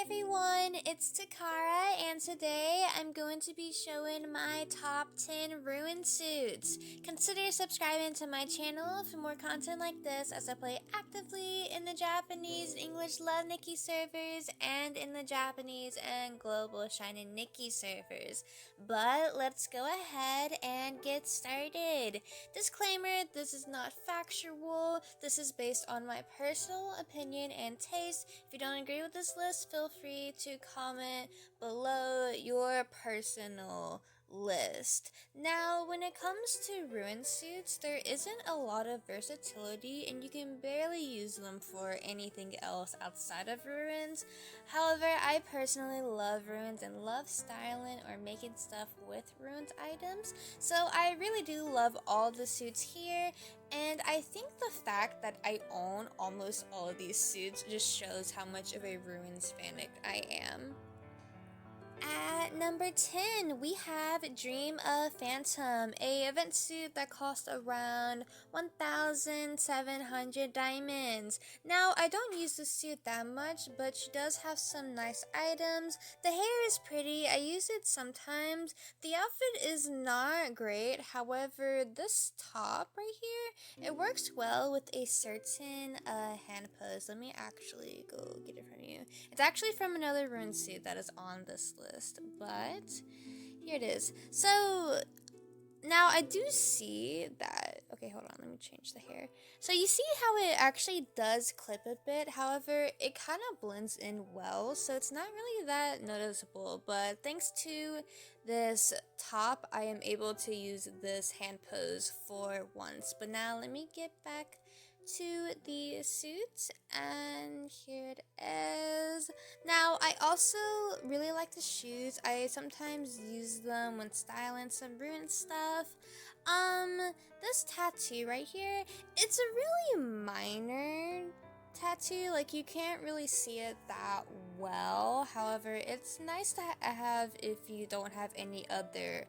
everyone, it's Takara, and today I'm going to be showing my top 10 ruin suits. Consider subscribing to my channel for more content like this as I play actively in the Japanese and English Lovenikki servers and in the Japanese and global Shiny Nikki servers. But let's go ahead and get started. Disclaimer, this is not factual, this is based on my personal opinion and taste. If you don't agree with this list, feel free to comment below your personal list. Now, when it comes to ruin suits, there isn't a lot of versatility and you can barely use them for anything else outside of ruins. However, I personally love ruins and love styling or making stuff with ruins items, so I really do love all the suits here. And I think the fact that I own almost all of these suits just shows how much of a ruins fanatic I am. At number 10, we have Dream of Phantom, a event suit that costs around 1,700 diamonds. Now, I don't use the suit that much, but she does have some nice items. The hair is pretty, I use it sometimes. The outfit is not great, however, this top right here, it works well with a certain hand pose. Let me actually go get it from you. It's actually from another ruin suit that is on this list, but here it is. So now I do see that, okay, hold on, let me change the hair. So you see how it actually does clip a bit, however, it kind of blends in well, so it's not really that noticeable, but thanks to this top, I am able to use this hand pose for once. But now let me get back to the suit, and here it is. Now, I also really like the shoes. I sometimes use them when styling some ruin stuff. This tattoo right here, it's a really minor tattoo, like you can't really see it that well. However, it's nice to have if you don't have any other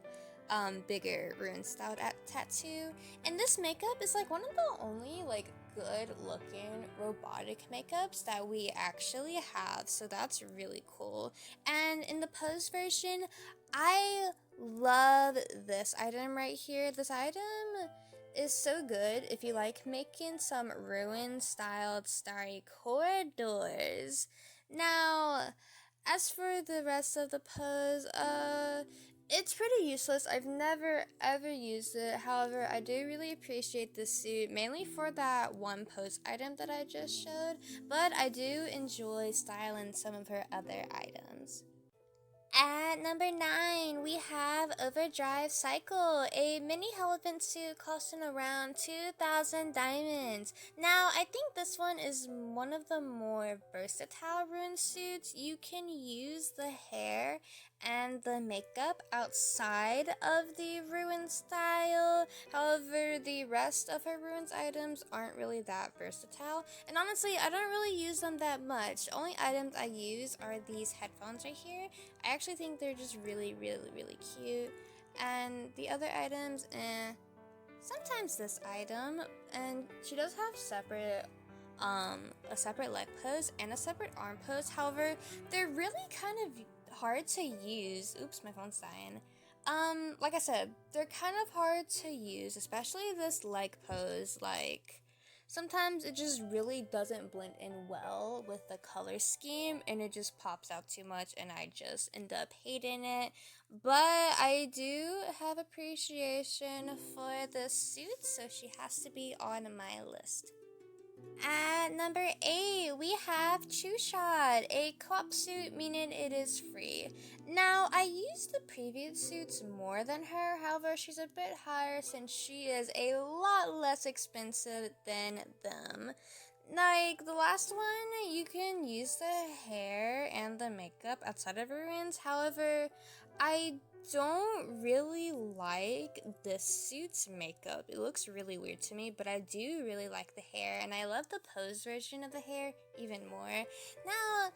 bigger ruin style tattoo. And this makeup is like one of the only like good looking robotic makeups that we actually have, so that's really cool. And in the pose version, I love this item right here. This item is so good if you like making some ruin styled starry corridors. Now, as for the rest of the pose, it's pretty useless. I've never ever used it. However, I do really appreciate this suit, mainly for that one pose item that I just showed, but I do enjoy styling some of her other items. At number 9, we have Overdrive Cycle, a mini elephant suit costing around 2,000 diamonds. Now, I think this one is one of the more versatile ruin suits. You can use the hair and the makeup outside of the ruin style. However, the rest of her ruins items aren't really that versatile. And honestly, I don't really use them that much. The only items I use are these headphones right here. I actually think they're just really cute. And the other items, sometimes this item. And she does have a separate leg pose and a separate arm pose. However, they're really kind of hard to use. Oops, my phone's dying. Like I said, they're kind of hard to use, especially this leg pose. Like, sometimes it just really doesn't blend in well with the color scheme and it just pops out too much and I just end up hating it. But I do have appreciation for this suit, so she has to be on my list. At number 8, we have True Shot, a co-op suit, meaning it is free. Now, I used the previous suits more than her, however, she's a bit higher since she is a lot less expensive than them. Like, the last one, you can use the hair and the makeup outside of ruins, however, I don't really like this suit's makeup. It looks really weird to me, but I do really like the hair, and I love the pose version of the hair even more. Now,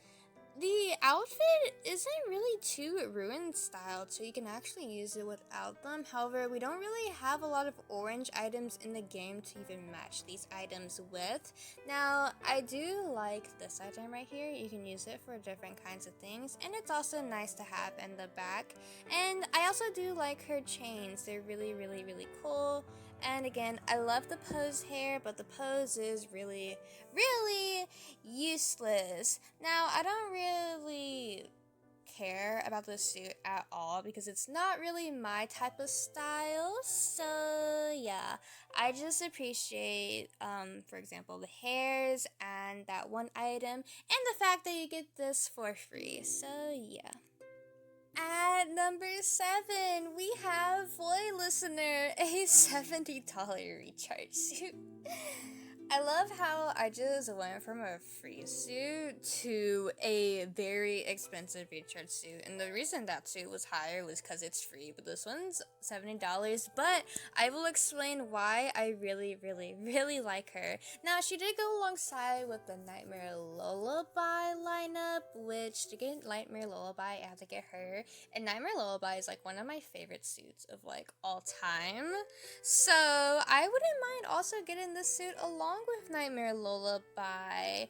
the outfit isn't really too ruin styled, so you can actually use it without them. However, we don't really have a lot of orange items in the game to even match these items with. Now, I do like this item right here. You can use it for different kinds of things, and it's also nice to have in the back. And I also do like her chains. They're really, really, really cool. And again, I love the pose hair, but the pose is really, really useless. Now, I don't really care about this suit at all because it's not really my type of style. So yeah, I just appreciate, for example, the hairs and that one item, and the fact that you get this for free. So yeah. At number 7, we have Boy Listener, a $70 recharge suit. I love how I just went from a free suit to a very expensive recharge suit, and the reason that suit was higher was because it's free, but this one's $70, but I will explain why I really, really, really like her. Now, she did go alongside with the Nightmare Lullaby lineup, which to get Nightmare Lullaby, I had to get her, and Nightmare Lullaby is like one of my favorite suits of like all time, so I wouldn't mind also getting this suit along with Nightmare Lullaby.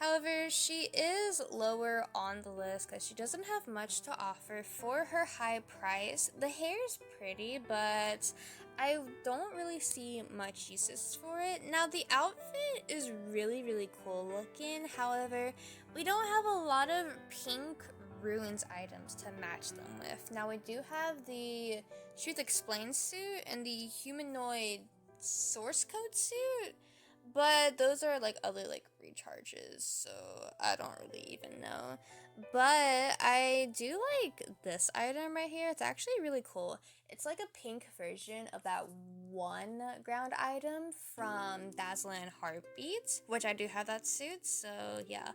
However, she is lower on the list because she doesn't have much to offer for her high price. The hair is pretty, but I don't really see much uses for it. Now, the outfit is really, really cool looking. However, we don't have a lot of pink ruins items to match them with. Now, we do have the Truth Explained suit and the humanoid source code suit, but those are like other like recharges, so I don't really even know. But I do like this item right here. It's actually really cool. It's like a pink version of that one ground item from Dazzling Heartbeat, which I do have that suit, so yeah.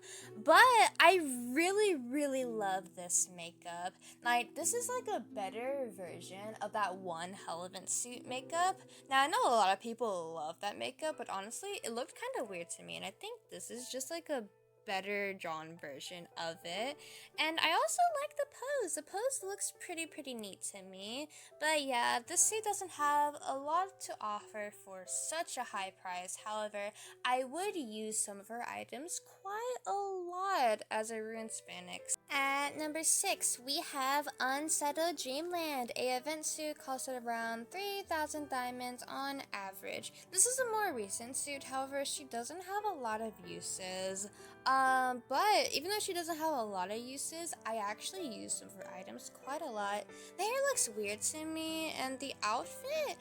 But I really, really love this makeup. Like, this is like a better version of that one Relevant suit makeup. Now, I know a lot of people love that makeup, but honestly, it looked kind of weird to me, and I think this is just like a better drawn version of it. And I also like the pose. The pose looks pretty neat to me. But yeah, this suit doesn't have a lot to offer for such a high price. However, I would use some of her items quite a lot as a Ruined Spanix. At number 6, we have Unsettled Dreamland. A event suit costed around 3,000 diamonds on average. This is a more recent suit, however, she doesn't have a lot of uses. But even though she doesn't have a lot of uses, I actually use some of her items quite a lot. The hair looks weird to me, and the outfit,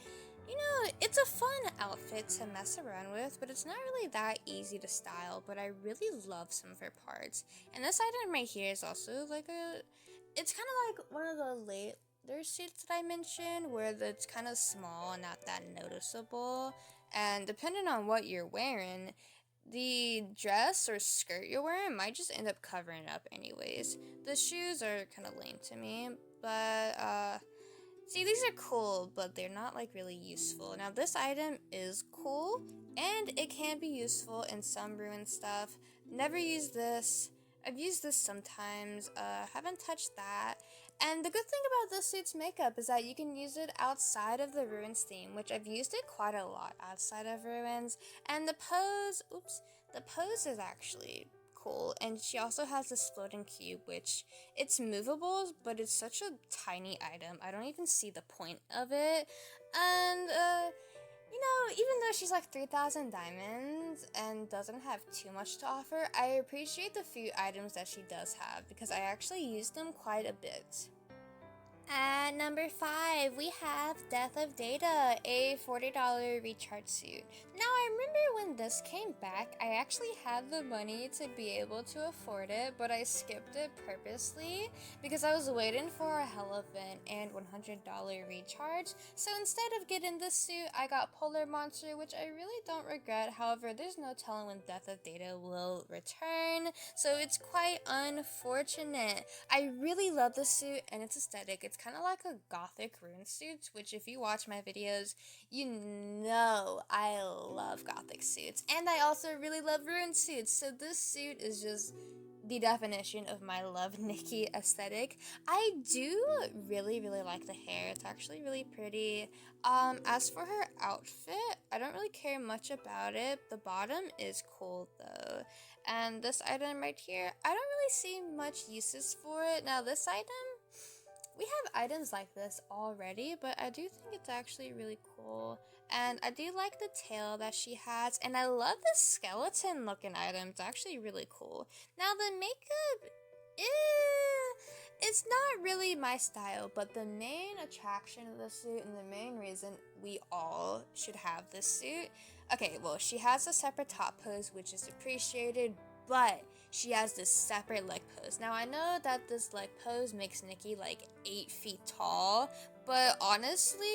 you know, it's a fun outfit to mess around with, but it's not really that easy to style, but I really love some of her parts. And this item right here is also like it's kind of like one of the later suits that I mentioned, where it's kind of small and not that noticeable, and depending on what you're wearing, the dress or skirt you're wearing might just end up covering it up anyways. The shoes are kind of lame to me, but see, these are cool, but they're not like really useful. Now, this item is cool, and it can be useful in some ruined stuff. Never used this. I've used this sometimes, haven't touched that. And the good thing about this suit's makeup is that you can use it outside of the Ruins theme, which I've used it quite a lot outside of Ruins. And the pose is actually cool. And she also has this floating cube, which it's movable, but it's such a tiny item. I don't even see the point of it. And, you know, even though she's like 3,000 diamonds and doesn't have too much to offer, I appreciate the few items that she does have because I actually use them quite a bit. At number 5, we have Death of Data, a $40 recharge suit. Now, I remember when this came back, I actually had the money to be able to afford it, but I skipped it purposely because I was waiting for a Relevant and $100 recharge. So instead of getting this suit, I got Polar Monster, which I really don't regret. However, there's no telling when Death of Data will return, so it's quite unfortunate. I really love the suit and its aesthetic. It's kind of like a gothic rune suit, which if you watch my videos, you know I love gothic suits. And I also really love rune suits, so this suit is just the definition of my Lovenikki aesthetic. I do really like the hair. It's actually really pretty. As for her outfit, I don't really care much about it. The bottom is cool though. And this item right here, I don't really see much uses for it. Now this item, we have items like this already, but I do think it's actually really cool. And I do like the tail that she has, and I love the skeleton looking item. It's actually really cool. Now the makeup, it's not really my style, but the main attraction of the suit and the main reason we all should have this suit, okay, well, she has a separate top pose, which is appreciated, but she has this separate leg pose. Now, I know that this leg pose makes Nikki like 8 feet tall, but honestly,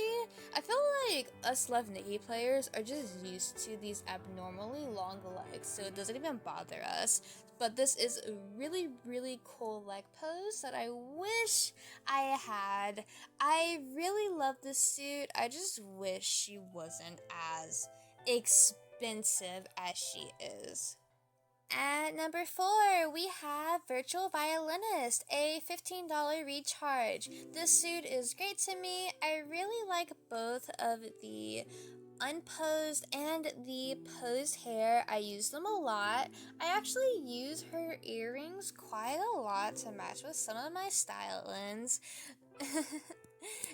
I feel like us Lovenikki players are just used to these abnormally long legs, so it doesn't even bother us. But this is a really cool leg pose that I wish I had. I really love this suit. I just wish she wasn't as expensive as she is. At number 4, we have Virtual Violinist, a $15 recharge. This suit is great to me. I really like both of the unposed and the posed hair. I use them a lot. I actually use her earrings quite a lot to match with some of my stylings.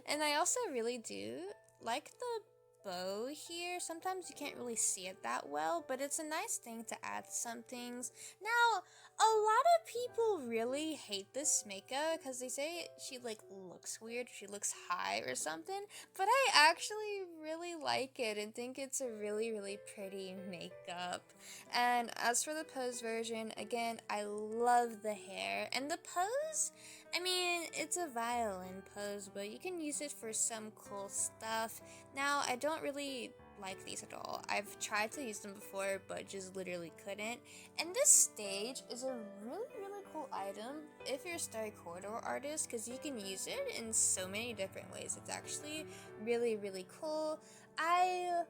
And I also really do like the bow here. Sometimes you can't really see it that well, but it's a nice thing to add some things. Now, a lot of people really hate this makeup because they say she like looks weird, she looks high or something, but I actually really like it and think it's a really pretty makeup. And as for the pose version, again, I love the hair and the pose. I mean, it's a violin pose, but you can use it for some cool stuff. Now, I don't really like these at all. I've tried to use them before, but just literally couldn't. And this stage is a really cool item if you're a Starry Corridor artist, because you can use it in so many different ways. It's actually really cool. I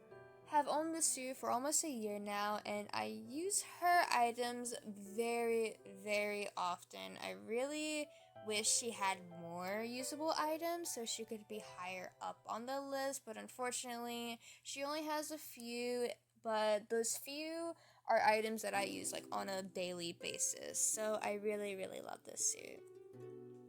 have owned this suit for almost a year now, and I use her items very often. I really wish she had more usable items so she could be higher up on the list, but unfortunately she only has a few, but those few are items that I use like on a daily basis, so I really love this suit.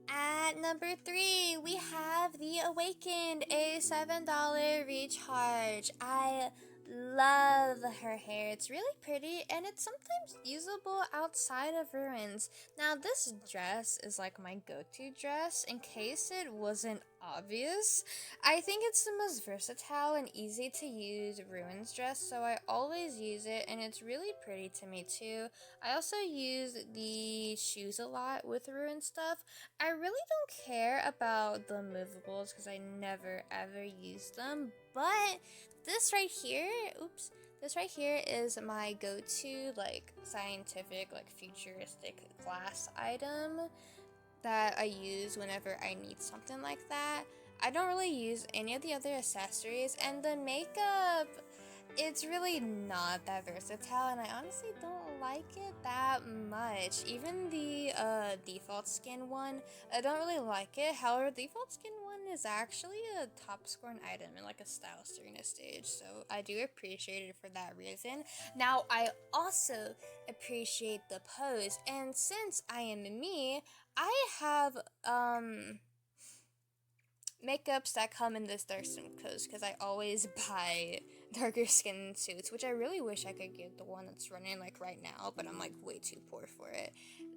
At number 3, we have the Awakened, a $7 recharge. I love her hair. It's really pretty and it's sometimes usable outside of ruins. Now this dress is like my go-to dress in case it wasn't obvious. I think it's the most versatile and easy to use ruins dress, so I always use it and it's really pretty to me too. I also use the shoes a lot with ruin stuff. I really don't care about the movables because I never ever use them, but this right here, this right here is my go-to like scientific, like futuristic glass item that I use whenever I need something like that. I don't really use any of the other accessories, and the makeup, it's really not that versatile, and I honestly don't like it that much. Even the default skin one, I don't really like it. However, default skin one is actually a top scoring item in like a style Serena stage, so I do appreciate it for that reason. Now, I also appreciate the pose, and since I am me, I have makeups that come in this dark skin codes because I always buy darker skin suits, which I really wish I could get the one that's running like right now, but I'm like way too poor for it.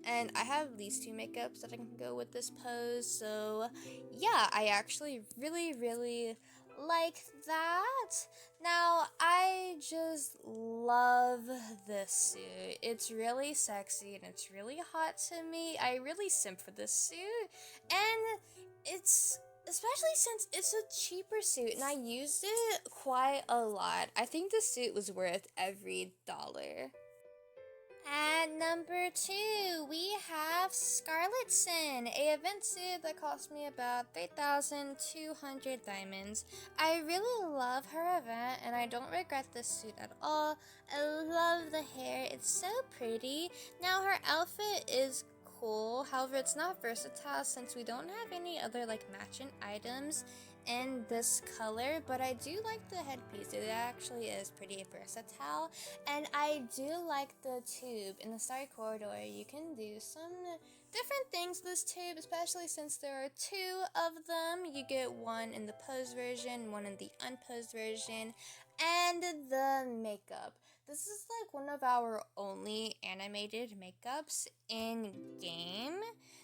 And I have these 2 makeups that I can go with this pose, so yeah, I actually really like that. Now, I just love this suit. It's really sexy and it's really hot to me. I really simp for this suit, and it's especially since it's a cheaper suit and I used it quite a lot. I think the suit was worth every dollar. At number 2, we have Scarlet Scarlettson, a event suit that cost me about 3,200 diamonds. I really love her event and I don't regret this suit at all. I love the hair, it's so pretty. Now her outfit is cool, however it's not versatile since we don't have any other like matching items in this color, but I do like the headpiece. It actually is pretty versatile, and I do like the tube in the Starry Corridor. You can do some different things with this tube, especially since there are two of them. You get one in the posed version, one in the unposed version, and the makeup. This is like one of our only animated makeups in game.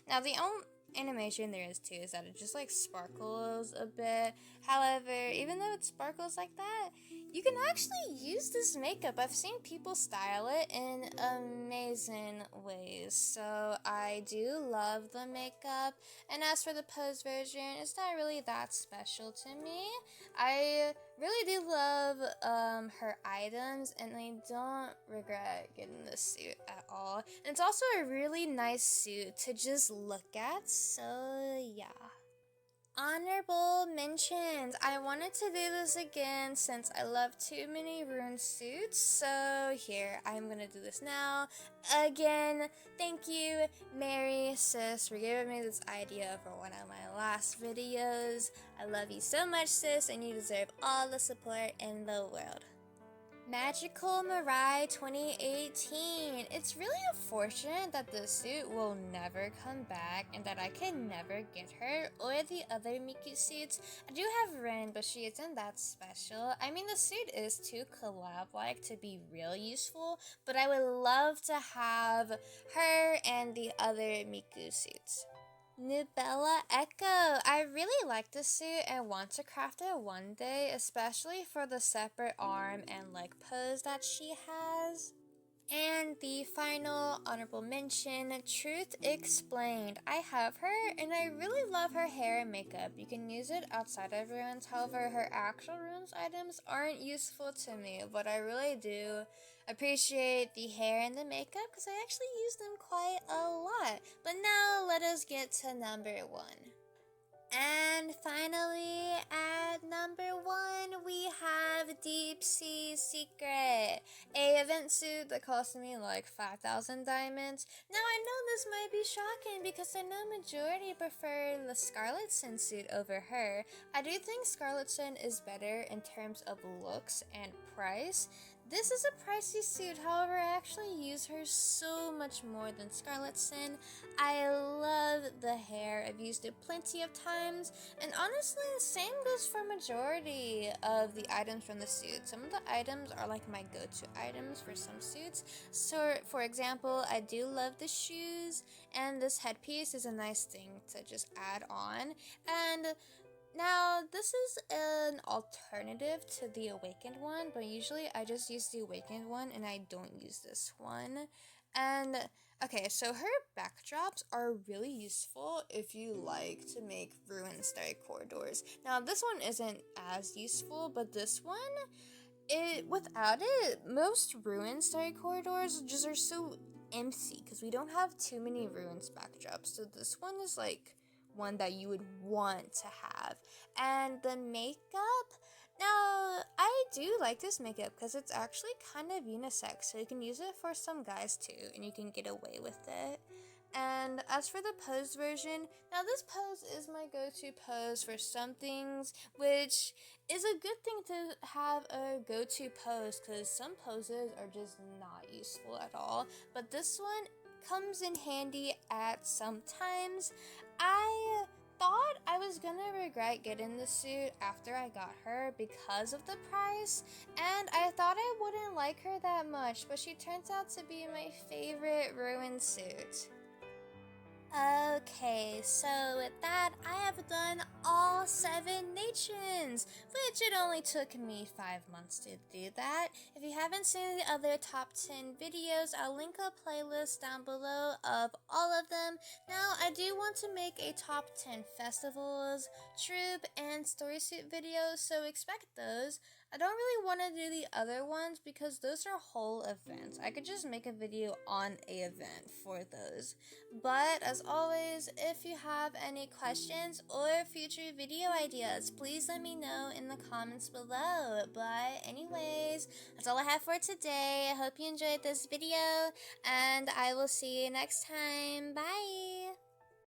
Now the only animation there is too is that it just like sparkles a bit. However, even though it sparkles like that, you can actually use this makeup. I've seen people style it in amazing ways, so I do love the makeup. And as for the pose version, it's not really that special to me. I really do love her items, and I don't regret getting this suit at all. And it's also a really nice suit to just look at, so yeah. Honorable mentions. I wanted to do this again since I love too many ruined suits, so here, I'm gonna do this now. Again, thank you, Mary, sis, for giving me this idea for one of my last videos. I love you so much, sis, and you deserve all the support in the world. Magical Mirai 2018. It's really unfortunate that the suit will never come back and that I can never get her or the other Miku suits. I do have Ren, but she isn't that special. I mean, the suit is too collab-like to be real useful, but I would love to have her and the other Miku suits. Nubella Echo. I really like this suit and want to craft it one day, especially for the separate arm and like pose that she has. And the final honorable mention, Truth Explained. I have her and I really love her hair and makeup. You can use it outside of ruins, however her actual ruins items aren't useful to me, but I really do appreciate the hair and the makeup because I actually use them quite a lot. But now let us get to number 1. And finally, at number 1, we have Deep Sea Secret, a event suit that cost me like 5,000 diamonds. Now I know this might be shocking because I know majority prefer the Scarlettson suit over her. I do think Scarlettson is better in terms of looks and price. This is a pricey suit, however, I actually use her so much more than Scarlettson. I love the hair, I've used it plenty of times, and honestly, the same goes for majority of the items from the suit. Some of the items are like my go-to items for some suits. So, for example, I do love the shoes, and this headpiece is a nice thing to just add on. And now, this is an alternative to the Awakened one, but usually I just use the Awakened one and I don't use this one. And, okay, so her backdrops are really useful if you like to make ruined Starry Corridors. Now, this one isn't as useful, but this one, without it, most ruined Starry Corridors just are so empty because we don't have too many ruins backdrops. So this one is like one that you would want to have. And the makeup, now I do like this makeup because it's actually kind of unisex, so you can use it for some guys too and you can get away with it. And as for the pose version, now this pose is my go-to pose for some things, which is a good thing to have a go-to pose because some poses are just not useful at all, but this one comes in handy at some times. I thought I was gonna regret getting the suit after I got her because of the price, and I thought I wouldn't like her that much, but she turns out to be my favorite ruined suit. Okay, so with that, I have done all 7 nations, which it only took me 5 months to do that. If you haven't seen the other top 10 videos, I'll link a playlist down below of all of them. Now, I do want to make a top 10 festivals, troop, and story suit videos, so expect those. I don't really want to do the other ones because those are whole events. I could just make a video on a event for those. But as always, if you have any questions or future video ideas, please let me know in the comments below. But anyways, that's all I have for today. I hope you enjoyed this video and I will see you next time. Bye!